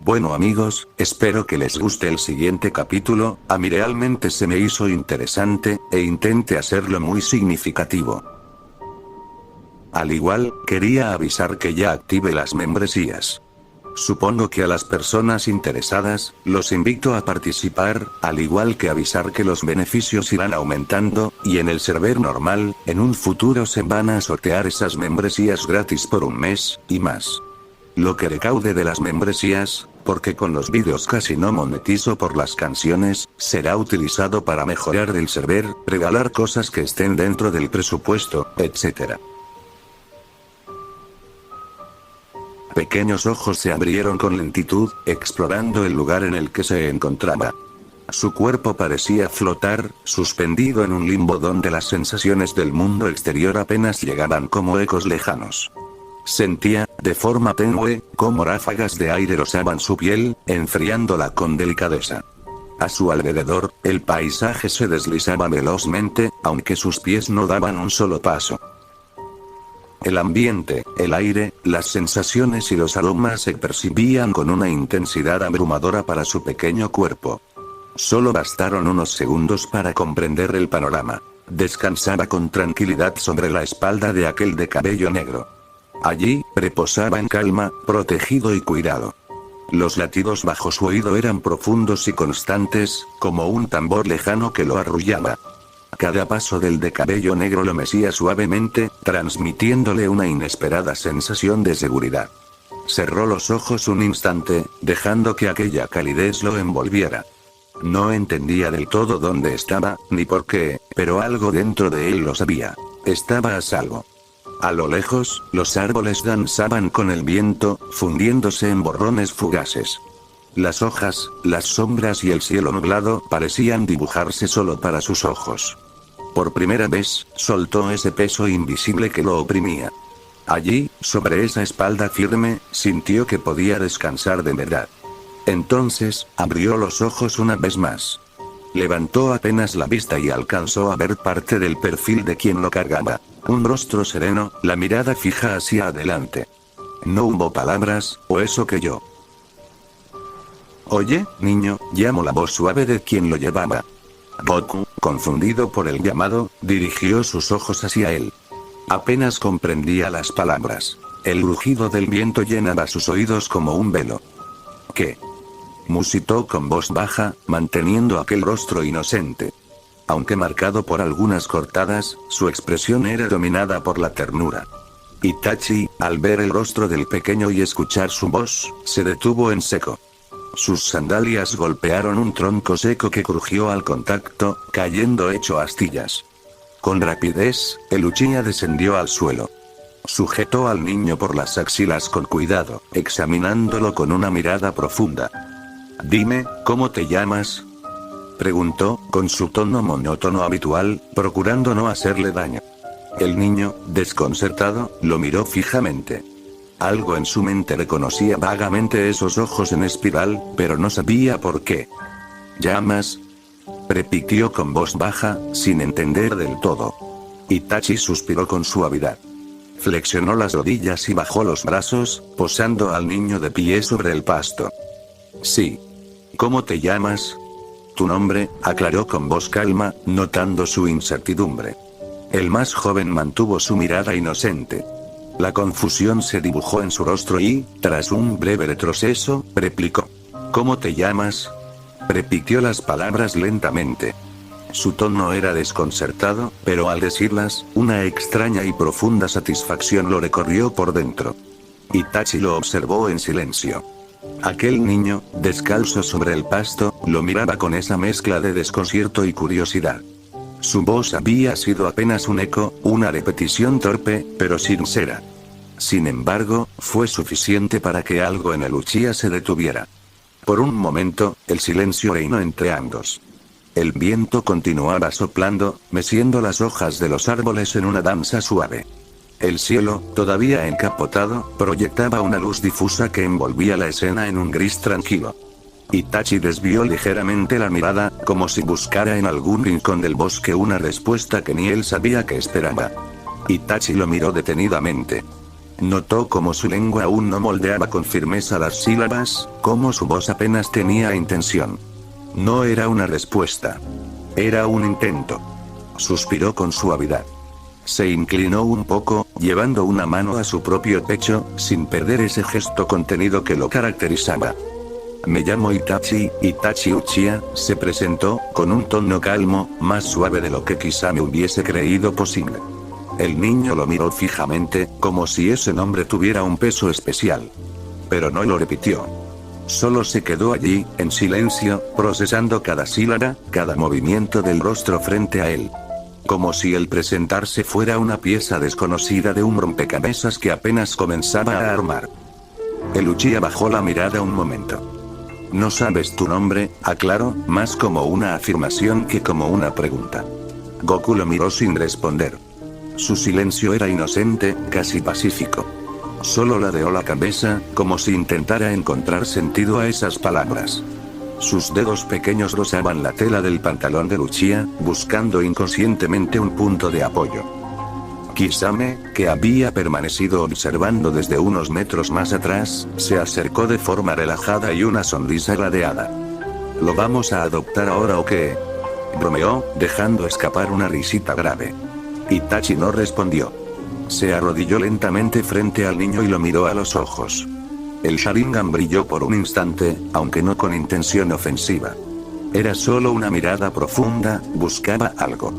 Bueno amigos, espero que les guste el siguiente capítulo. A mí realmente se me hizo interesante, e intenté hacerlo muy significativo. Al igual, quería avisar que ya active las membresías. Supongo que a las personas interesadas, los invito a participar, al igual que avisar que los beneficios irán aumentando, y en el server normal, en un futuro se van a sortear esas membresías gratis por un mes, y más. Lo que recaude de las membresías, porque con los vídeos casi no monetizo por las canciones, será utilizado para mejorar el server, regalar cosas que estén dentro del presupuesto, etc. Pequeños ojos se abrieron con lentitud, explorando el lugar en el que se encontraba. Su cuerpo parecía flotar, suspendido en un limbo donde las sensaciones del mundo exterior apenas llegaban como ecos lejanos. Sentía, de forma tenue, cómo ráfagas de aire rozaban su piel, enfriándola con delicadeza. A su alrededor, el paisaje se deslizaba velozmente, aunque sus pies no daban un solo paso. El ambiente, el aire, las sensaciones y los aromas se percibían con una intensidad abrumadora para su pequeño cuerpo. Solo bastaron unos segundos para comprender el panorama. Descansaba con tranquilidad sobre la espalda de aquel de cabello negro. Allí, reposaba en calma, protegido y cuidado. Los latidos bajo su oído eran profundos y constantes, como un tambor lejano que lo arrullaba. Cada paso del de cabello negro lo mecía suavemente, transmitiéndole una inesperada sensación de seguridad. Cerró los ojos un instante, dejando que aquella calidez lo envolviera. No entendía del todo dónde estaba, ni por qué, pero algo dentro de él lo sabía. Estaba a salvo. A lo lejos, los árboles danzaban con el viento, fundiéndose en borrones fugaces. Las hojas, las sombras y el cielo nublado parecían dibujarse solo para sus ojos. Por primera vez, soltó ese peso invisible que lo oprimía. Allí, sobre esa espalda firme, sintió que podía descansar de verdad. Entonces, abrió los ojos una vez más. Levantó apenas la vista y alcanzó a ver parte del perfil de quien lo cargaba. Un rostro sereno, la mirada fija hacia adelante. No hubo palabras, o eso que yo. Oye, niño, llamó la voz suave de quien lo llevaba. Goku, confundido por el llamado, dirigió sus ojos hacia él. Apenas comprendía las palabras. El rugido del viento llenaba sus oídos como un velo. ¿Qué? Musitó con voz baja, manteniendo aquel rostro inocente. Aunque marcado por algunas cortadas, su expresión era dominada por la ternura. Itachi, al ver el rostro del pequeño y escuchar su voz, se detuvo en seco. Sus sandalias golpearon un tronco seco que crujió al contacto, cayendo hecho astillas. Con rapidez, el Uchiha descendió al suelo. Sujetó al niño por las axilas con cuidado, examinándolo con una mirada profunda. Dime, ¿cómo te llamas? Preguntó, con su tono monótono habitual, procurando no hacerle daño. El niño, desconcertado, lo miró fijamente. Algo en su mente reconocía vagamente esos ojos en espiral, pero no sabía por qué. ¿Llamas? Repitió con voz baja, sin entender del todo. Itachi suspiró con suavidad. Flexionó las rodillas y bajó los brazos, posando al niño de pie sobre el pasto. Sí. ¿Cómo te llamas? Tu nombre, aclaró con voz calma, notando su incertidumbre. El más joven mantuvo su mirada inocente. La confusión se dibujó en su rostro y, tras un breve retroceso, replicó. ¿Cómo te llamas? Repitió las palabras lentamente. Su tono era desconcertado, pero al decirlas, una extraña y profunda satisfacción lo recorrió por dentro. Itachi lo observó en silencio. Aquel niño, descalzo sobre el pasto, lo miraba con esa mezcla de desconcierto y curiosidad. Su voz había sido apenas un eco, una repetición torpe, pero sincera. Sin embargo, fue suficiente para que algo en el Uchiha se detuviera. Por un momento, el silencio reinó entre ambos. El viento continuaba soplando, meciendo las hojas de los árboles en una danza suave. El cielo, todavía encapotado, proyectaba una luz difusa que envolvía la escena en un gris tranquilo. Itachi desvió ligeramente la mirada, como si buscara en algún rincón del bosque una respuesta que ni él sabía que esperaba. Itachi lo miró detenidamente. Notó cómo su lengua aún no moldeaba con firmeza las sílabas, cómo su voz apenas tenía intención. No era una respuesta. Era un intento. Suspiró con suavidad. Se inclinó un poco, llevando una mano a su propio pecho, sin perder ese gesto contenido que lo caracterizaba. Me llamo Itachi, Itachi Uchiha, se presentó, con un tono calmo, más suave de lo que quizá me hubiese creído posible. El niño lo miró fijamente, como si ese nombre tuviera un peso especial. Pero no lo repitió. Solo se quedó allí, en silencio, procesando cada sílaba, cada movimiento del rostro frente a él. Como si el presentarse fuera una pieza desconocida de un rompecabezas que apenas comenzaba a armar. El Uchiha bajó la mirada un momento. No sabes tu nombre, aclaró, más como una afirmación que como una pregunta. Goku lo miró sin responder. Su silencio era inocente, casi pacífico. Solo ladeó la cabeza, como si intentara encontrar sentido a esas palabras. Sus dedos pequeños rozaban la tela del pantalón de Uchiha, buscando inconscientemente un punto de apoyo. Kisame, que había permanecido observando desde unos metros más atrás, se acercó de forma relajada y una sonrisa gradeada. ¿Lo vamos a adoptar ahora o qué?, bromeó, dejando escapar una risita grave. Itachi no respondió. Se arrodilló lentamente frente al niño y lo miró a los ojos. El Sharingan brilló por un instante, aunque no con intención ofensiva. Era solo una mirada profunda, buscaba algo.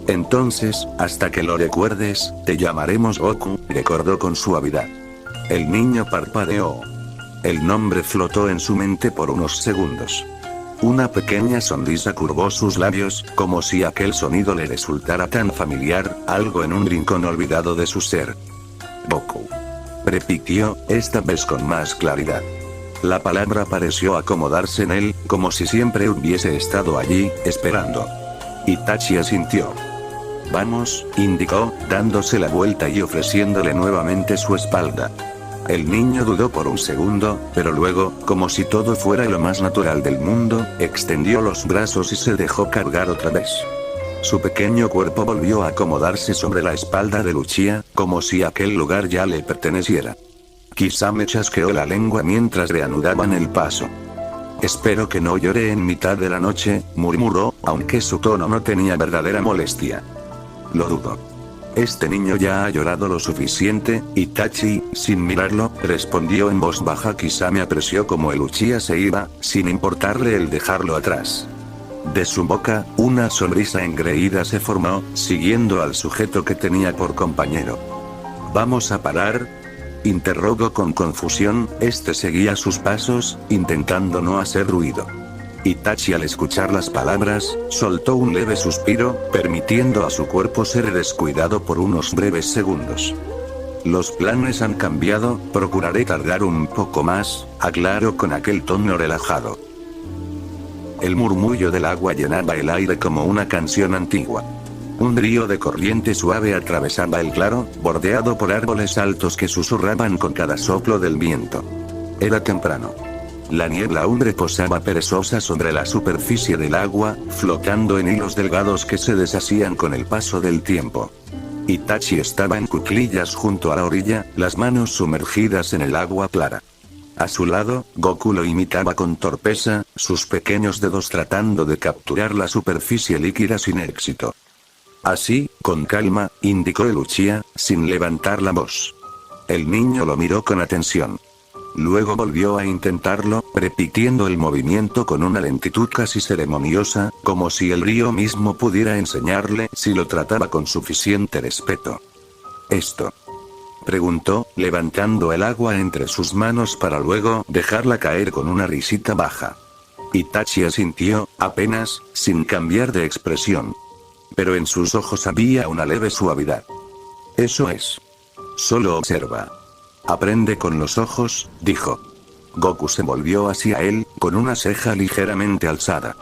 Entonces, hasta que lo recuerdes, te llamaremos Goku, recordó con suavidad. El niño parpadeó. El nombre flotó en su mente por unos segundos. Una pequeña sonrisa curvó sus labios, como si aquel sonido le resultara tan familiar, algo en un rincón olvidado de su ser. Goku. Repitió, esta vez con más claridad. La palabra pareció acomodarse en él, como si siempre hubiese estado allí, esperando. Itachi asintió. Vamos, indicó, dándose la vuelta y ofreciéndole nuevamente su espalda. El niño dudó por un segundo, pero luego, como si todo fuera lo más natural del mundo, extendió los brazos y se dejó cargar otra vez. Su pequeño cuerpo volvió a acomodarse sobre la espalda de Uchiha, como si aquel lugar ya le perteneciera. Kisame chasqueó la lengua mientras reanudaban el paso. Espero que no llore en mitad de la noche, murmuró, aunque su tono no tenía verdadera molestia. Lo dudo. Este niño ya ha llorado lo suficiente, Itachi, sin mirarlo, respondió en voz baja. Kisame apreció como el Uchiha se iba, sin importarle el dejarlo atrás. De su boca, una sonrisa engreída se formó, siguiendo al sujeto que tenía por compañero. ¿Vamos a parar?, interrogó con confusión. Este seguía sus pasos, intentando no hacer ruido. Itachi, al escuchar las palabras, soltó un leve suspiro, permitiendo a su cuerpo ser descuidado por unos breves segundos. Los planes han cambiado, procuraré tardar un poco más, aclaró con aquel tono relajado. El murmullo del agua llenaba el aire como una canción antigua. Un río de corriente suave atravesaba el claro, bordeado por árboles altos que susurraban con cada soplo del viento. Era temprano. La niebla aún reposaba perezosa sobre la superficie del agua, flotando en hilos delgados que se deshacían con el paso del tiempo. Itachi estaba en cuclillas junto a la orilla, las manos sumergidas en el agua clara. A su lado, Goku lo imitaba con torpeza, sus pequeños dedos tratando de capturar la superficie líquida sin éxito. Así, con calma, indicó el Uchiha, sin levantar la voz. El niño lo miró con atención. Luego volvió a intentarlo, repitiendo el movimiento con una lentitud casi ceremoniosa, como si el río mismo pudiera enseñarle si lo trataba con suficiente respeto. ¿Esto?, preguntó, levantando el agua entre sus manos para luego dejarla caer con una risita baja. Itachi asintió, apenas, sin cambiar de expresión. Pero en sus ojos había una leve suavidad. Eso es. Solo observa. Aprende con los ojos, dijo. Goku se volvió hacia él, con una ceja ligeramente alzada.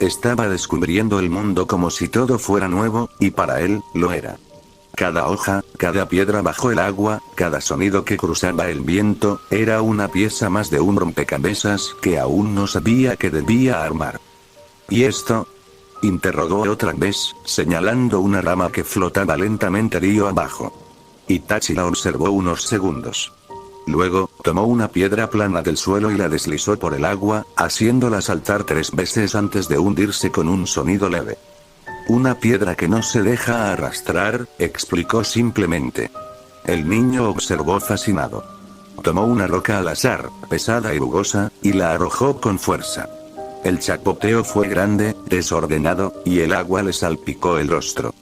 Estaba descubriendo el mundo como si todo fuera nuevo, y para él, lo era. Cada hoja, cada piedra bajo el agua, cada sonido que cruzaba el viento, era una pieza más de un rompecabezas que aún no sabía que debía armar. ¿Y esto?, interrogó otra vez, señalando una rama que flotaba lentamente río abajo. Itachi la observó unos segundos. Luego, tomó una piedra plana del suelo y la deslizó por el agua, haciéndola saltar 3 veces antes de hundirse con un sonido leve. Una piedra que no se deja arrastrar, explicó simplemente. El niño observó fascinado. Tomó una roca al azar, pesada y rugosa, y la arrojó con fuerza. El chapoteo fue grande, desordenado, y el agua le salpicó el rostro.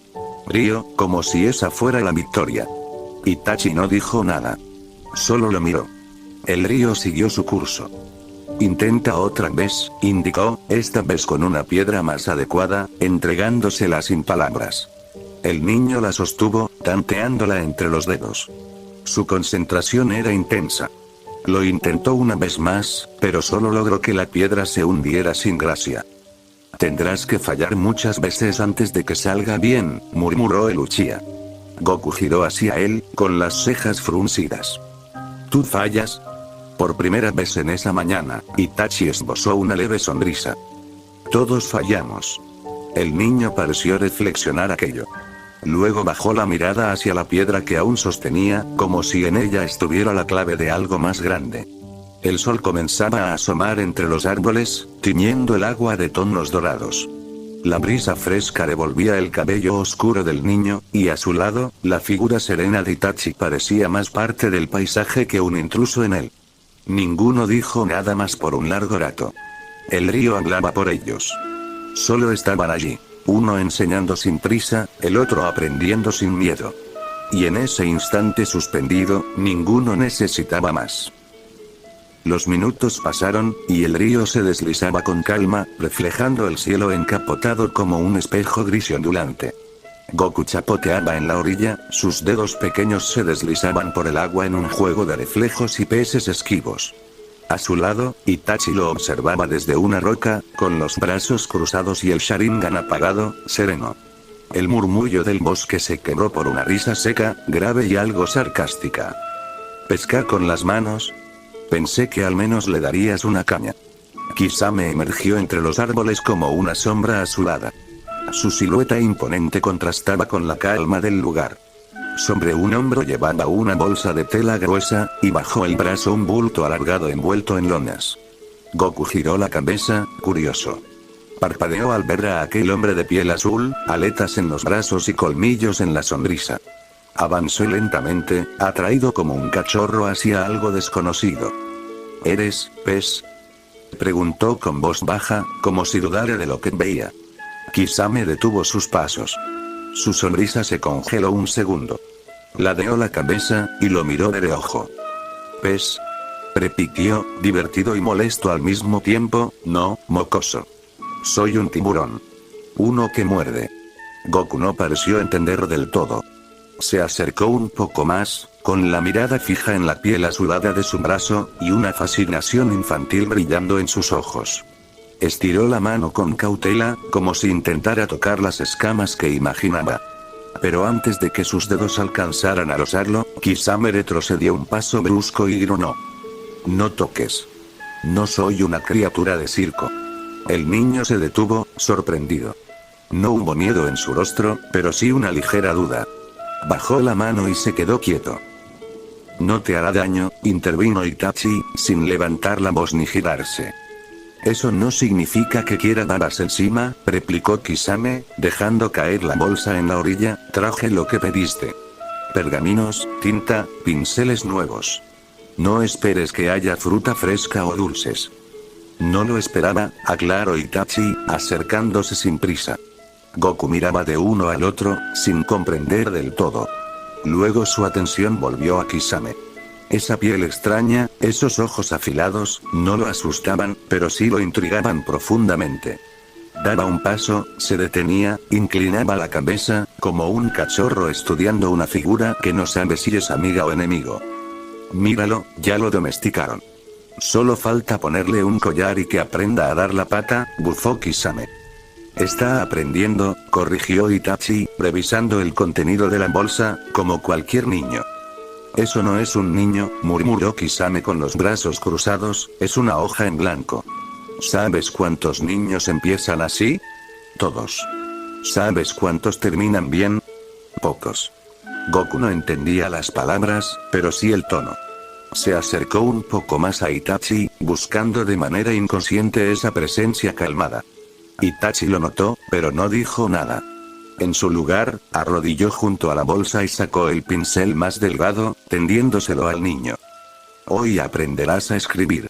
Rió, como si esa fuera la victoria. Itachi no dijo nada. Solo lo miró. El río siguió su curso. Intenta otra vez, indicó, esta vez con una piedra más adecuada, entregándosela sin palabras. El niño la sostuvo, tanteándola entre los dedos. Su concentración era intensa. Lo intentó una vez más, pero solo logró que la piedra se hundiera sin gracia. Tendrás que fallar muchas veces antes de que salga bien, murmuró el Uchiha. Goku giró hacia él, con las cejas fruncidas. ¿Tú fallas? Por primera vez en esa mañana, Itachi esbozó una leve sonrisa. Todos fallamos. El niño pareció reflexionar aquello. Luego bajó la mirada hacia la piedra que aún sostenía, como si en ella estuviera la clave de algo más grande. El sol comenzaba a asomar entre los árboles, tiñendo el agua de tonos dorados. La brisa fresca revolvía el cabello oscuro del niño, y a su lado, la figura serena de Itachi parecía más parte del paisaje que un intruso en él. Ninguno dijo nada más por un largo rato. El río hablaba por ellos. Solo estaban allí, uno enseñando sin prisa, el otro aprendiendo sin miedo. Y en ese instante suspendido, ninguno necesitaba más. Los minutos pasaron, y el río se deslizaba con calma, reflejando el cielo encapotado como un espejo gris y ondulante. Goku chapoteaba en la orilla, sus dedos pequeños se deslizaban por el agua en un juego de reflejos y peces esquivos. A su lado, Itachi lo observaba desde una roca, con los brazos cruzados y el Sharingan apagado, sereno. El murmullo del bosque se quebró por una risa seca, grave y algo sarcástica. ¿Pescar con las manos? Pensé que al menos le darías una caña. Kisame emergió entre los árboles como una sombra azulada. Su silueta imponente contrastaba con la calma del lugar. Sobre un hombro llevaba una bolsa de tela gruesa, y bajo el brazo un bulto alargado envuelto en lonas. Goku giró la cabeza, curioso. Parpadeó al ver a aquel hombre de piel azul, aletas en los brazos y colmillos en la sonrisa. Avanzó lentamente, atraído como un cachorro hacia algo desconocido. ¿Eres, pez? Preguntó con voz baja, como si dudara de lo que veía. Kisame detuvo sus pasos. Su sonrisa se congeló un segundo. Ladeó la cabeza, y lo miró de reojo. ¿Pez? Repitió, divertido y molesto al mismo tiempo, no, mocoso. Soy un tiburón. Uno que muerde. Goku no pareció entender del todo. Se acercó un poco más, con la mirada fija en la piel azulada de su brazo, y una fascinación infantil brillando en sus ojos. Estiró la mano con cautela, como si intentara tocar las escamas que imaginaba. Pero antes de que sus dedos alcanzaran a rozarlo, Kisame retrocedió un paso brusco y gronó. No toques. No soy una criatura de circo. El niño se detuvo, sorprendido. No hubo miedo en su rostro, pero sí una ligera duda. Bajó la mano y se quedó quieto. No te hará daño, intervino Itachi, sin levantar la voz ni girarse. Eso no significa que quiera daras encima, replicó Kisame, dejando caer la bolsa en la orilla. Traje lo que pediste. Pergaminos, tinta, pinceles nuevos. No esperes que haya fruta fresca o dulces. No lo esperaba, aclaró Itachi, acercándose sin prisa. Goku miraba de uno al otro, sin comprender del todo. Luego su atención volvió a Kisame. Esa piel extraña, esos ojos afilados, no lo asustaban, pero sí lo intrigaban profundamente. Daba un paso, se detenía, inclinaba la cabeza, como un cachorro estudiando una figura que no sabe si es amiga o enemigo. Míralo, ya lo domesticaron. Solo falta ponerle un collar y que aprenda a dar la pata, bufó Kisame. Está aprendiendo, corrigió Itachi, revisando el contenido de la bolsa, como cualquier niño. Eso no es un niño, murmuró Kisame con los brazos cruzados, es una hoja en blanco. ¿Sabes cuántos niños empiezan así? Todos. ¿Sabes cuántos terminan bien? Pocos. Goku no entendía las palabras, pero sí el tono. Se acercó un poco más a Itachi, buscando de manera inconsciente esa presencia calmada. Itachi lo notó, pero no dijo nada. En su lugar, arrodilló junto a la bolsa y sacó el pincel más delgado, tendiéndoselo al niño. Hoy aprenderás a escribir.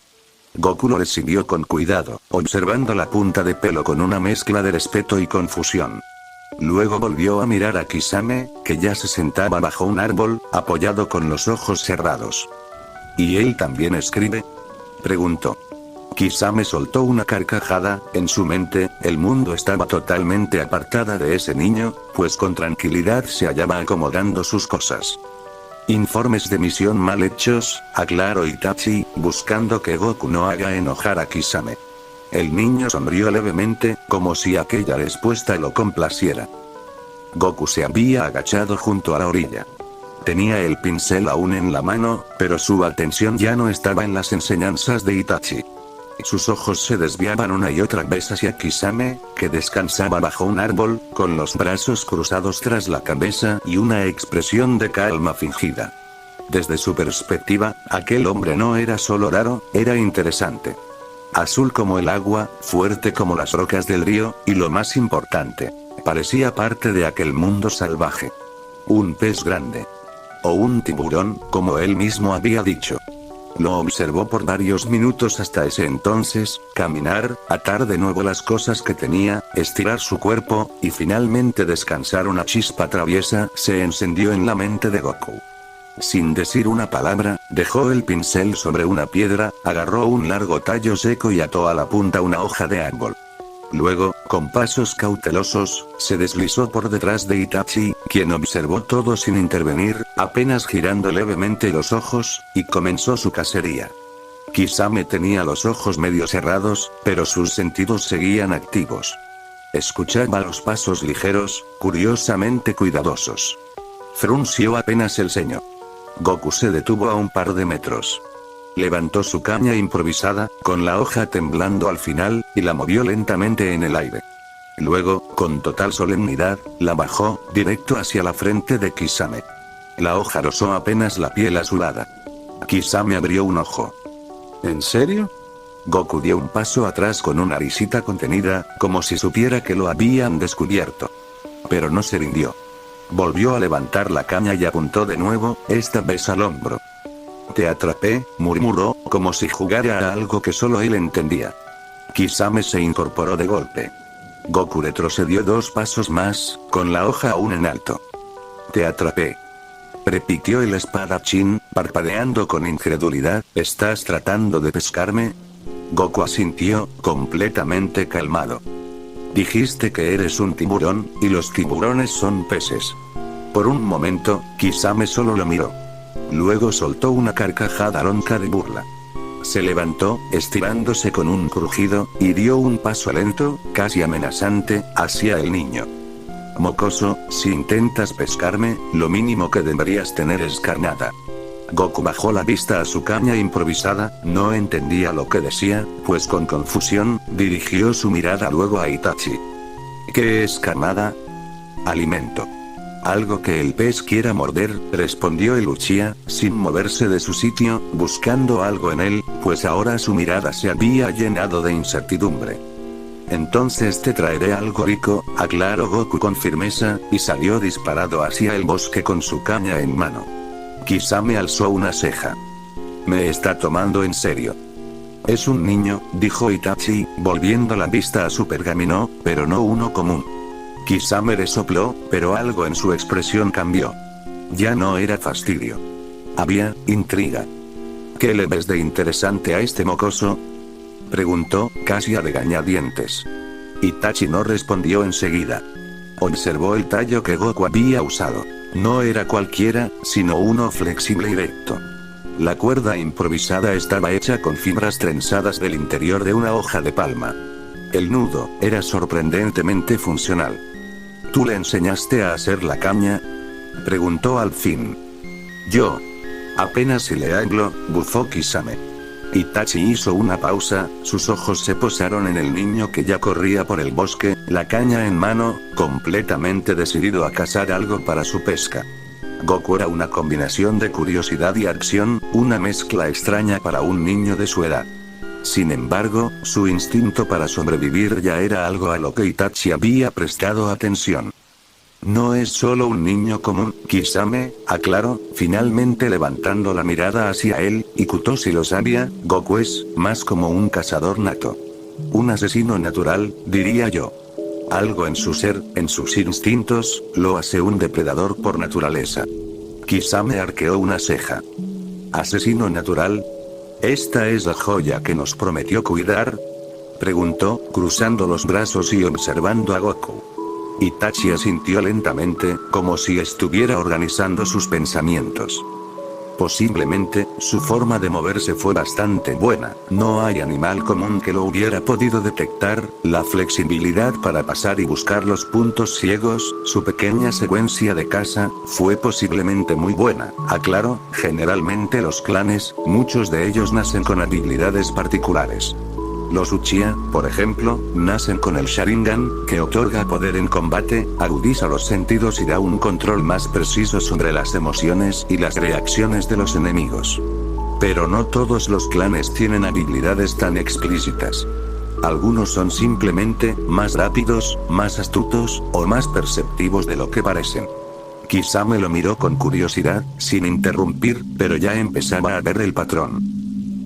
Goku lo recibió con cuidado, observando la punta de pelo con una mezcla de respeto y confusión. Luego volvió a mirar a Kisame, que ya se sentaba bajo un árbol, apoyado con los ojos cerrados. ¿Y él también escribe?, preguntó. Kisame soltó una carcajada. En su mente, el mundo estaba totalmente apartada de ese niño, pues con tranquilidad se hallaba acomodando sus cosas. Informes de misión mal hechos, aclaró Itachi, buscando que Goku no haga enojar a Kisame. El niño sonrió levemente, como si aquella respuesta lo complaciera. Goku se había agachado junto a la orilla. Tenía el pincel aún en la mano, pero su atención ya no estaba en las enseñanzas de Itachi. Sus ojos se desviaban una y otra vez hacia Kisame, que descansaba bajo un árbol, con los brazos cruzados tras la cabeza y una expresión de calma fingida. Desde su perspectiva, aquel hombre no era solo raro, era interesante. Azul como el agua, fuerte como las rocas del río, y lo más importante, parecía parte de aquel mundo salvaje. Un pez grande. O un tiburón, como él mismo había dicho. Lo observó por varios minutos hasta ese entonces, caminar, atar de nuevo las cosas que tenía, estirar su cuerpo, y finalmente descansar. Una chispa traviesa se encendió en la mente de Goku. Sin decir una palabra, dejó el pincel sobre una piedra, agarró un largo tallo seco y ató a la punta una hoja de árbol. Luego, con pasos cautelosos, se deslizó por detrás de Itachi, quien observó todo sin intervenir, apenas girando levemente los ojos, y comenzó su cacería. Kisame tenía los ojos medio cerrados, pero sus sentidos seguían activos. Escuchaba los pasos ligeros, curiosamente cuidadosos. Frunció apenas el ceño. Goku se detuvo a un par de metros. Levantó su caña improvisada, con la hoja temblando al final, y la movió lentamente en el aire. Luego, con total solemnidad, la bajó, directo hacia la frente de Kisame. La hoja rozó apenas la piel azulada. Kisame abrió un ojo. ¿En serio? Goku dio un paso atrás con una risita contenida, como si supiera que lo habían descubierto. Pero no se rindió. Volvió a levantar la caña y apuntó de nuevo, esta vez al hombro. Te atrapé, murmuró, como si jugara a algo que solo él entendía. Kisame se incorporó de golpe. Goku retrocedió 2 pasos más, con la hoja aún en alto. Te atrapé. Repitió el espadachín, parpadeando con incredulidad. ¿Estás tratando de pescarme? Goku asintió, completamente calmado. Dijiste que eres un tiburón, y los tiburones son peces. Por un momento, Kisame solo lo miró. Luego soltó una carcajada ronca de burla. Se levantó, estirándose con un crujido, y dio un paso lento, casi amenazante, hacia el niño. Mocoso, si intentas pescarme, lo mínimo que deberías tener es carnada. Goku bajó la vista a su caña improvisada, no entendía lo que decía, pues con confusión, dirigió su mirada luego a Itachi. ¿Qué es carnada? Alimento. Algo que el pez quiera morder, respondió el Uchiha, sin moverse de su sitio, buscando algo en él, pues ahora su mirada se había llenado de incertidumbre. Entonces te traeré algo rico, aclaró Goku con firmeza, y salió disparado hacia el bosque con su caña en mano. Kisame alzó una ceja. Me está tomando en serio. Es un niño, dijo Itachi, volviendo la vista a su pergamino, pero no uno común. Kisame resopló, pero algo en su expresión cambió. Ya no era fastidio. Había intriga. ¿Qué le ves de interesante a este mocoso?, preguntó, casi a regañadientes. Itachi no respondió enseguida. Observó el tallo que Goku había usado. No era cualquiera, sino uno flexible y recto. La cuerda improvisada estaba hecha con fibras trenzadas del interior de una hoja de palma. El nudo era sorprendentemente funcional. ¿Tú le enseñaste a hacer la caña?, preguntó al fin. Yo. Apenas si le hablo, bufó Kisame. Itachi hizo una pausa, sus ojos se posaron en el niño que ya corría por el bosque, la caña en mano, completamente decidido a cazar algo para su pesca. Goku era una combinación de curiosidad y acción, una mezcla extraña para un niño de su edad. Sin embargo, su instinto para sobrevivir ya era algo a lo que Itachi había prestado atención. No es solo un niño común, Kisame, aclaró, finalmente levantando la mirada hacia él, y Kutoshi lo sabía, Goku es, más como un cazador nato. Un asesino natural, diría yo. Algo en su ser, en sus instintos, lo hace un depredador por naturaleza. Kisame arqueó una ceja. ¿Asesino natural? ¿Esta es la joya que nos prometió cuidar? Preguntó, cruzando los brazos y observando a Goku. Itachi asintió lentamente, como si estuviera organizando sus pensamientos. Posiblemente, su forma de moverse fue bastante buena, no hay animal común que lo hubiera podido detectar, la flexibilidad para pasar y buscar los puntos ciegos, su pequeña secuencia de caza, fue posiblemente muy buena, aclaró, generalmente los clanes, muchos de ellos nacen con habilidades particulares. Los Uchiha, por ejemplo, nacen con el Sharingan, que otorga poder en combate, agudiza los sentidos y da un control más preciso sobre las emociones y las reacciones de los enemigos. Pero no todos los clanes tienen habilidades tan explícitas. Algunos son simplemente más rápidos, más astutos, o más perceptivos de lo que parecen. Kisame lo miró con curiosidad, sin interrumpir, pero ya empezaba a ver el patrón.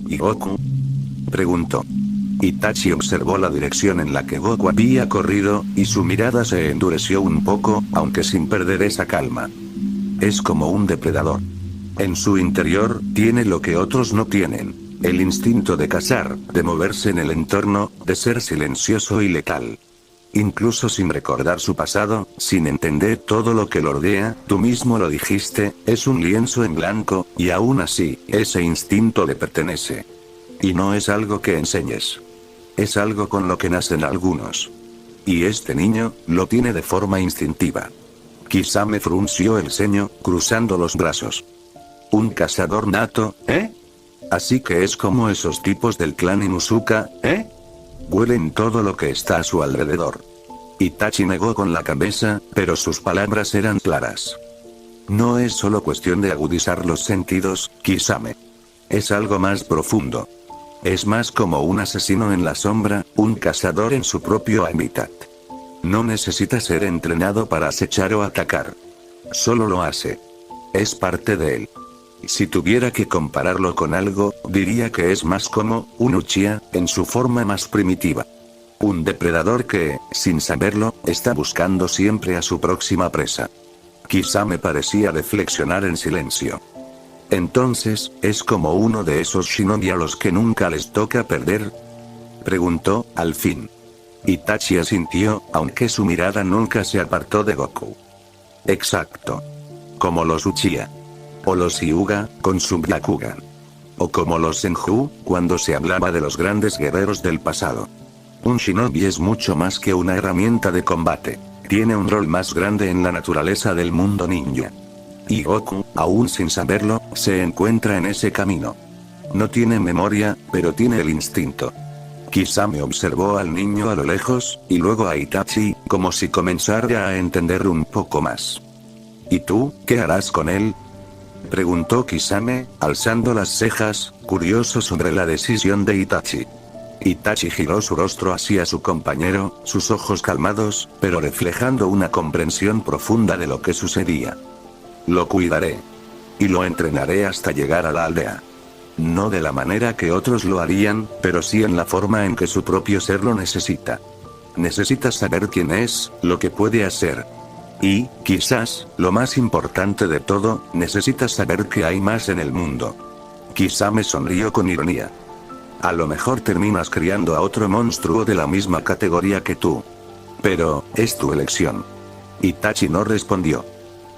¿Y Goku?, preguntó. Itachi observó la dirección en la que Goku había corrido, y su mirada se endureció un poco, aunque sin perder esa calma. Es como un depredador. En su interior, tiene lo que otros no tienen. El instinto de cazar, de moverse en el entorno, de ser silencioso y letal. Incluso sin recordar su pasado, sin entender todo lo que lo rodea, tú mismo lo dijiste, es un lienzo en blanco, y aún así, ese instinto le pertenece. Y no es algo que enseñes. Es algo con lo que nacen algunos. Y este niño, lo tiene de forma instintiva. Kisame frunció el ceño, cruzando los brazos. ¿Un cazador nato, eh? Así que es como esos tipos del clan Inuzuka, ¿eh? Huelen todo lo que está a su alrededor. Itachi negó con la cabeza, pero sus palabras eran claras. No es solo cuestión de agudizar los sentidos, Kisame. Es algo más profundo. Es más como un asesino en la sombra, un cazador en su propio hábitat. No necesita ser entrenado para acechar o atacar. Solo lo hace. Es parte de él. Si tuviera que compararlo con algo, diría que es más como un Uchiha, en su forma más primitiva. Un depredador que, sin saberlo, está buscando siempre a su próxima presa. Kisame parecía reflexionar en silencio. Entonces, ¿es como uno de esos shinobi a los que nunca les toca perder?, preguntó, al fin. Itachi asintió, aunque su mirada nunca se apartó de Goku. Exacto. Como los Uchiha. O los Hyuga, con su Byakugan. O como los Senju, cuando se hablaba de los grandes guerreros del pasado. Un shinobi es mucho más que una herramienta de combate. Tiene un rol más grande en la naturaleza del mundo ninja. Y Goku, aún sin saberlo, se encuentra en ese camino. No tiene memoria, pero tiene el instinto. Kisame observó al niño a lo lejos, y luego a Itachi, como si comenzara a entender un poco más. ¿Y tú, qué harás con él?, preguntó Kisame, alzando las cejas, curioso sobre la decisión de Itachi. Itachi giró su rostro hacia su compañero, sus ojos calmados, pero reflejando una comprensión profunda de lo que sucedía. Lo cuidaré. Y lo entrenaré hasta llegar a la aldea. No de la manera que otros lo harían, pero sí en la forma en que su propio ser lo necesita. Necesita saber quién es, lo que puede hacer. Y, quizás, lo más importante de todo, necesita saber que hay más en el mundo. Kisame sonrió con ironía. A lo mejor terminas criando a otro monstruo de la misma categoría que tú. Pero, es tu elección. Itachi no respondió.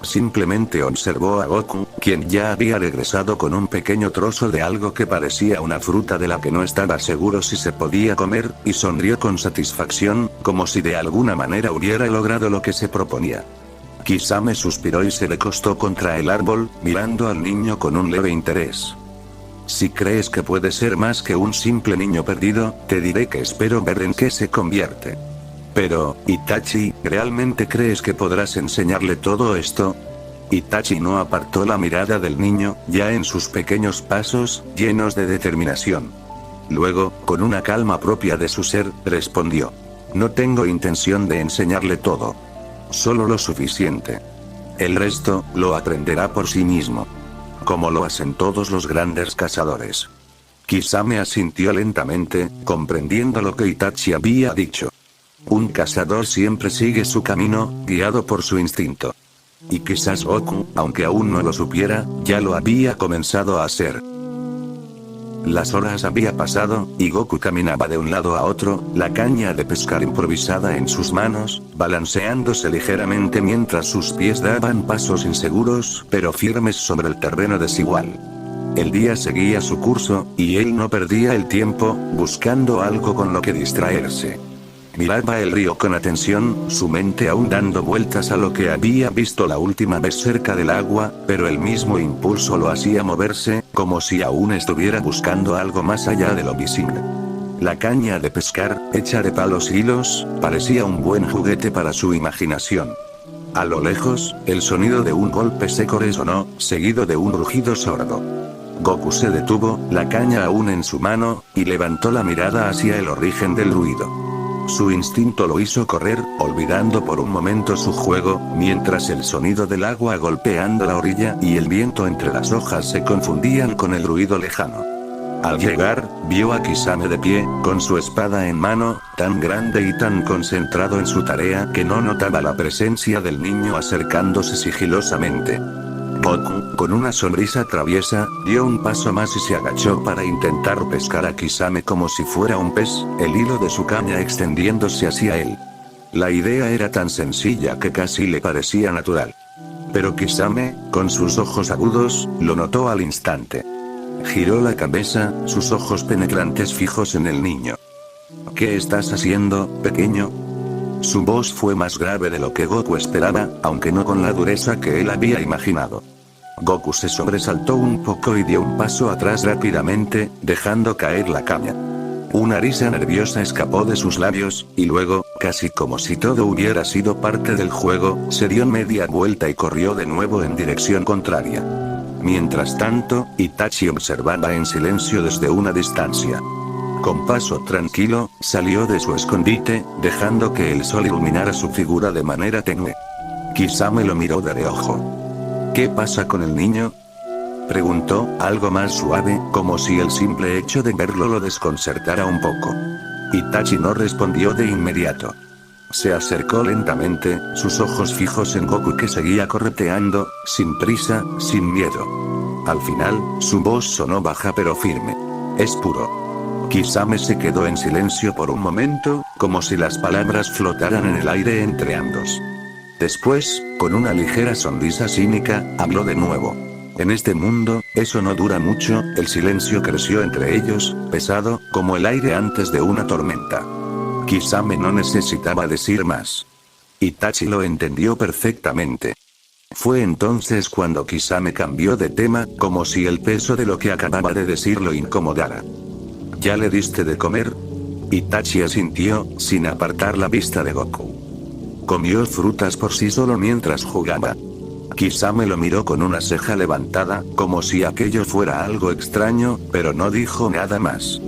Simplemente observó a Goku, quien ya había regresado con un pequeño trozo de algo que parecía una fruta de la que no estaba seguro si se podía comer, y sonrió con satisfacción, como si de alguna manera hubiera logrado lo que se proponía. Kisame suspiró y se recostó contra el árbol, mirando al niño con un leve interés. Si crees que puede ser más que un simple niño perdido, te diré que espero ver en qué se convierte. Pero, Itachi, ¿realmente crees que podrás enseñarle todo esto? Itachi no apartó la mirada del niño, ya en sus pequeños pasos, llenos de determinación. Luego, con una calma propia de su ser, respondió: no tengo intención de enseñarle todo. Solo lo suficiente. El resto, lo aprenderá por sí mismo. Como lo hacen todos los grandes cazadores. Kisame asintió lentamente, comprendiendo lo que Itachi había dicho. Un cazador siempre sigue su camino, guiado por su instinto. Y quizás Goku, aunque aún no lo supiera, ya lo había comenzado a hacer. Las horas había pasado, y Goku caminaba de un lado a otro, la caña de pescar improvisada en sus manos, balanceándose ligeramente mientras sus pies daban pasos inseguros, pero firmes sobre el terreno desigual. El día seguía su curso, y él no perdía el tiempo, buscando algo con lo que distraerse. Miraba el río con atención, su mente aún dando vueltas a lo que había visto la última vez cerca del agua, pero el mismo impulso lo hacía moverse, como si aún estuviera buscando algo más allá de lo visible. La caña de pescar, hecha de palos y hilos, parecía un buen juguete para su imaginación. A lo lejos, el sonido de un golpe seco resonó, seguido de un rugido sordo. Goku se detuvo, la caña aún en su mano, y levantó la mirada hacia el origen del ruido. Su instinto lo hizo correr, olvidando por un momento su juego, mientras el sonido del agua golpeando la orilla y el viento entre las hojas se confundían con el ruido lejano. Al llegar, vio a Kisame de pie, con su espada en mano, tan grande y tan concentrado en su tarea que no notaba la presencia del niño acercándose sigilosamente. Goku, con una sonrisa traviesa, dio un paso más y se agachó para intentar pescar a Kisame como si fuera un pez, el hilo de su caña extendiéndose hacia él. La idea era tan sencilla que casi le parecía natural. Pero Kisame, con sus ojos agudos, lo notó al instante. Giró la cabeza, sus ojos penetrantes fijos en el niño. ¿Qué estás haciendo, pequeño? Su voz fue más grave de lo que Goku esperaba, aunque no con la dureza que él había imaginado. Goku se sobresaltó un poco y dio un paso atrás rápidamente, dejando caer la caña. Una risa nerviosa escapó de sus labios, y luego, casi como si todo hubiera sido parte del juego, se dio media vuelta y corrió de nuevo en dirección contraria. Mientras tanto, Itachi observaba en silencio desde una distancia. Con paso tranquilo, salió de su escondite, dejando que el sol iluminara su figura de manera tenue. Kisame lo miró de reojo. ¿Qué pasa con el niño?, preguntó, algo más suave, como si el simple hecho de verlo lo desconcertara un poco. Itachi no respondió de inmediato. Se acercó lentamente, sus ojos fijos en Goku que seguía correteando, sin prisa, sin miedo. Al final, su voz sonó baja pero firme. Es puro. Kisame se quedó en silencio por un momento, como si las palabras flotaran en el aire entre ambos. Después, con una ligera sonrisa cínica, habló de nuevo. En este mundo, eso no dura mucho. El silencio creció entre ellos, pesado, como el aire antes de una tormenta. Kisame no necesitaba decir más. Itachi lo entendió perfectamente. Fue entonces cuando Kisame cambió de tema, como si el peso de lo que acababa de decir lo incomodara. ¿Ya le diste de comer? Itachi asintió, sin apartar la vista de Goku. Comió frutas por sí solo mientras jugaba. Kisame lo miró con una ceja levantada, como si aquello fuera algo extraño, pero no dijo nada más.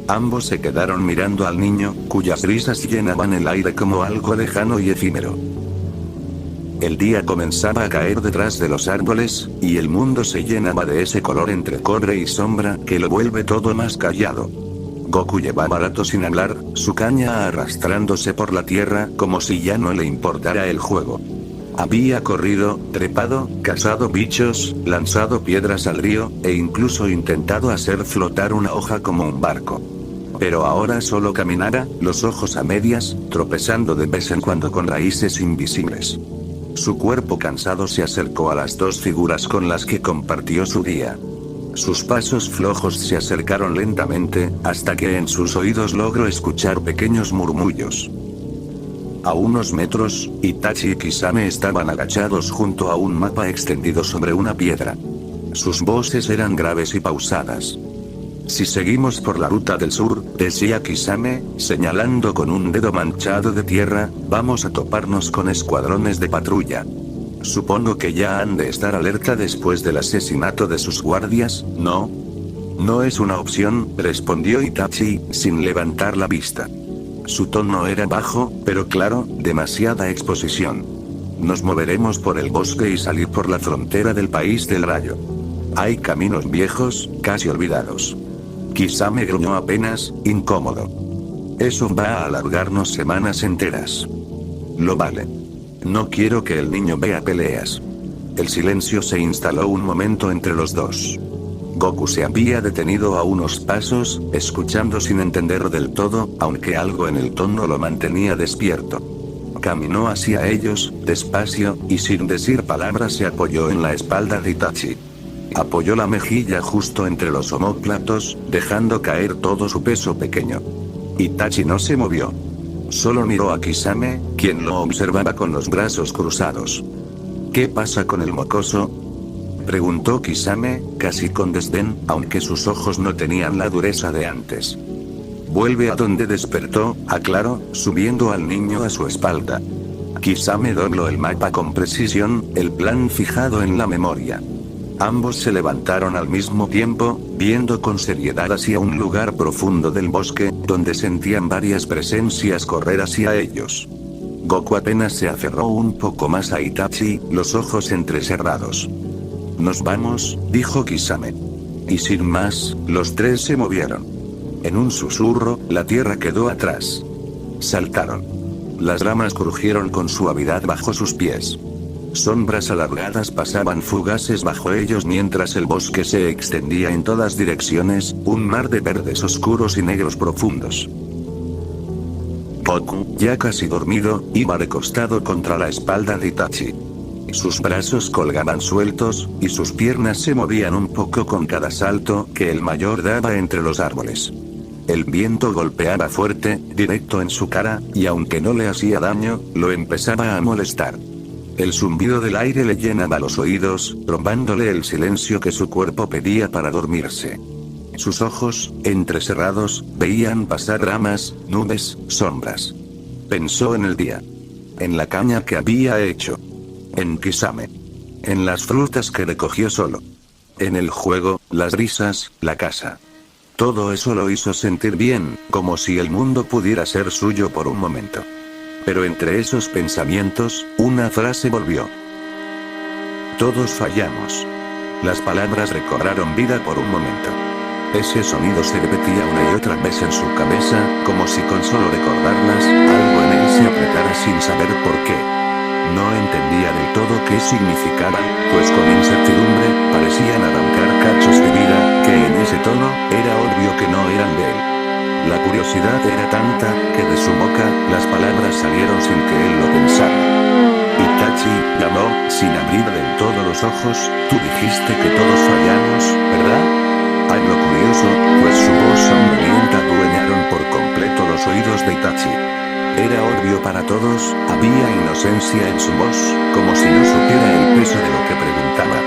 Ambos se quedaron mirando al niño, cuyas risas llenaban el aire como algo lejano y efímero. El día comenzaba a caer detrás de los árboles, y el mundo se llenaba de ese color entre cobre y sombra que lo vuelve todo más callado. Goku llevaba rato sin hablar, su caña arrastrándose por la tierra como si ya no le importara el juego. Había corrido, trepado, cazado bichos, lanzado piedras al río, e incluso intentado hacer flotar una hoja como un barco. Pero ahora solo caminara, los ojos a medias, tropezando de vez en cuando con raíces invisibles. Su cuerpo cansado se acercó a las dos figuras con las que compartió su día. Sus pasos flojos se acercaron lentamente, hasta que en sus oídos logró escuchar pequeños murmullos. A unos metros, Itachi y Kisame estaban agachados junto a un mapa extendido sobre una piedra. Sus voces eran graves y pausadas. Si seguimos por la ruta del sur, decía Kisame, señalando con un dedo manchado de tierra, vamos a toparnos con escuadrones de patrulla. Supongo que ya han de estar alerta después del asesinato de sus guardias, ¿no? No es una opción, respondió Itachi, sin levantar la vista. Su tono era bajo, pero claro, demasiada exposición. Nos moveremos por el bosque y salir por la frontera del país del rayo. Hay caminos viejos, casi olvidados. Kisame gruñó apenas, incómodo. Eso va a alargarnos semanas enteras. Lo vale. No quiero que el niño vea peleas. El silencio se instaló un momento entre los dos. Goku se había detenido a unos pasos, escuchando sin entender del todo, aunque algo en el tono lo mantenía despierto. Caminó hacia ellos, despacio, y sin decir palabras se apoyó en la espalda de Itachi. Apoyó la mejilla justo entre los omóplatos, dejando caer todo su peso pequeño. Itachi no se movió. Solo miró a Kisame, quien lo observaba con los brazos cruzados. ¿Qué pasa con el mocoso?, preguntó Kisame, casi con desdén, aunque sus ojos no tenían la dureza de antes. Vuelve a donde despertó, aclaró, subiendo al niño a su espalda. Kisame dobló el mapa con precisión, el plan fijado en la memoria. Ambos se levantaron al mismo tiempo, viendo con seriedad hacia un lugar profundo del bosque, donde sentían varias presencias correr hacia ellos. Goku apenas se aferró un poco más a Itachi, los ojos entrecerrados. Nos vamos, dijo Kisame. Y sin más, los tres se movieron. En un susurro, la tierra quedó atrás. Saltaron. Las ramas crujieron con suavidad bajo sus pies. Sombras alargadas pasaban fugaces bajo ellos mientras el bosque se extendía en todas direcciones, un mar de verdes oscuros y negros profundos. Goku, ya casi dormido, iba recostado contra la espalda de Itachi. Sus brazos colgaban sueltos, y sus piernas se movían un poco con cada salto que el mayor daba entre los árboles. El viento golpeaba fuerte, directo en su cara, y aunque no le hacía daño, lo empezaba a molestar. El zumbido del aire le llenaba los oídos, robándole el silencio que su cuerpo pedía para dormirse. Sus ojos, entrecerrados, veían pasar ramas, nubes, sombras. Pensó en el día. En la caña que había hecho. En Kisame. En las frutas que recogió solo. En el juego, las risas, la casa. Todo eso lo hizo sentir bien, como si el mundo pudiera ser suyo por un momento. Pero entre esos pensamientos, una frase volvió. Todos fallamos. Las palabras recobraron vida por un momento. Ese sonido se repetía una y otra vez en su cabeza, como si con solo recordarlas, algo en él se apretara sin saber por qué. No entendía del todo qué significaban, pues con incertidumbre, parecían arrancar cachos de vida, que en ese tono, era obvio que no eran de él. La curiosidad era tanta, que de su boca, las palabras salieron sin que él lo pensara. Itachi, llamó, sin abrir del todo los ojos, tú dijiste que todos fallamos, ¿verdad? Algo curioso, pues su voz sombríenta adueñaron por completo los oídos de Itachi. Era obvio para todos, había inocencia en su voz, como si no supiera el peso de lo que preguntaba.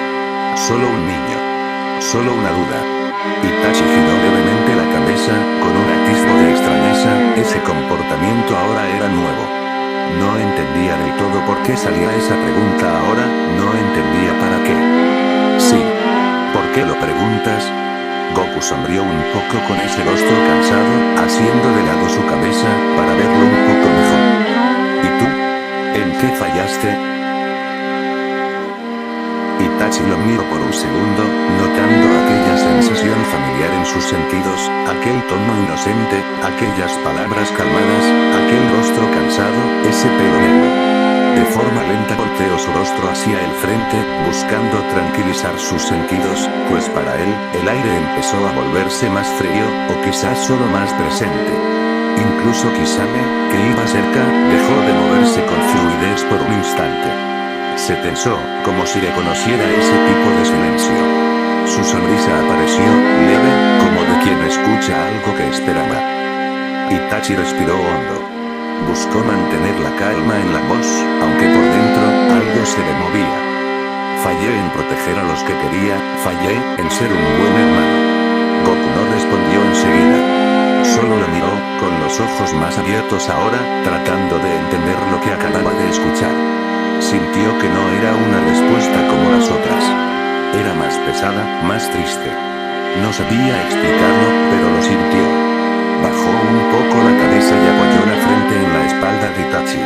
Solo un niño. Solo una duda. Itachi giró levemente la cabeza, con un atisbo de extrañeza, ese comportamiento ahora era nuevo. No entendía del todo por qué salía esa pregunta ahora, no entendía para qué. Sí. ¿Por qué lo preguntas? Goku sonrió un poco con ese rostro cansado, haciendo de lado su cabeza, para verlo un poco mejor. ¿Y tú? ¿En qué fallaste? Itachi lo miró por un segundo, notando aquella sensación familiar en sus sentidos, aquel tono inocente, aquellas palabras calmadas, aquel rostro cansado, ese pelo negro. De forma lenta volteó su rostro hacia el frente, buscando tranquilizar sus sentidos, pues para él, el aire empezó a volverse más frío, o quizás solo más presente. Incluso Kisame, que iba cerca, dejó de moverse con fluidez por un instante. Se tensó, como si reconociera ese tipo de silencio. Su sonrisa apareció, leve, como de quien escucha algo que esperaba. Itachi respiró hondo. Buscó mantener la calma en la voz, aunque por dentro, algo se le movía. Fallé en proteger a los que quería, fallé en ser un buen hermano. Goku no respondió enseguida. Solo lo miró, con los ojos más abiertos ahora, tratando de entender lo que acababa de escuchar. sintió que no era una respuesta como las otras. Era más pesada, más triste. No sabía explicarlo, pero lo sintió. Bajó un poco la cabeza y apoyó la frente en la espalda de Itachi.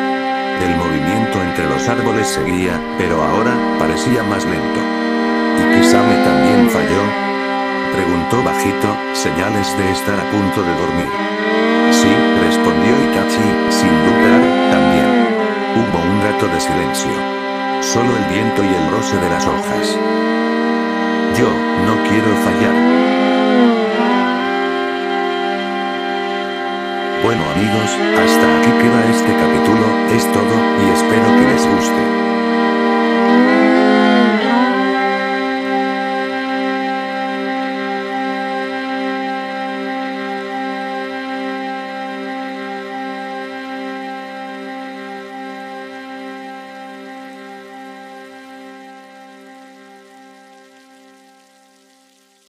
El movimiento entre los árboles seguía, pero ahora, parecía más lento. ¿Y Kisame también falló? Preguntó bajito, señales de estar a punto de dormir. Sí, respondió Itachi, sin dudar, también. Hubo un rato de silencio. Solo el viento y el roce de las hojas. Yo, no quiero fallar. Bueno amigos, hasta aquí queda este capítulo, es todo, y espero que les guste.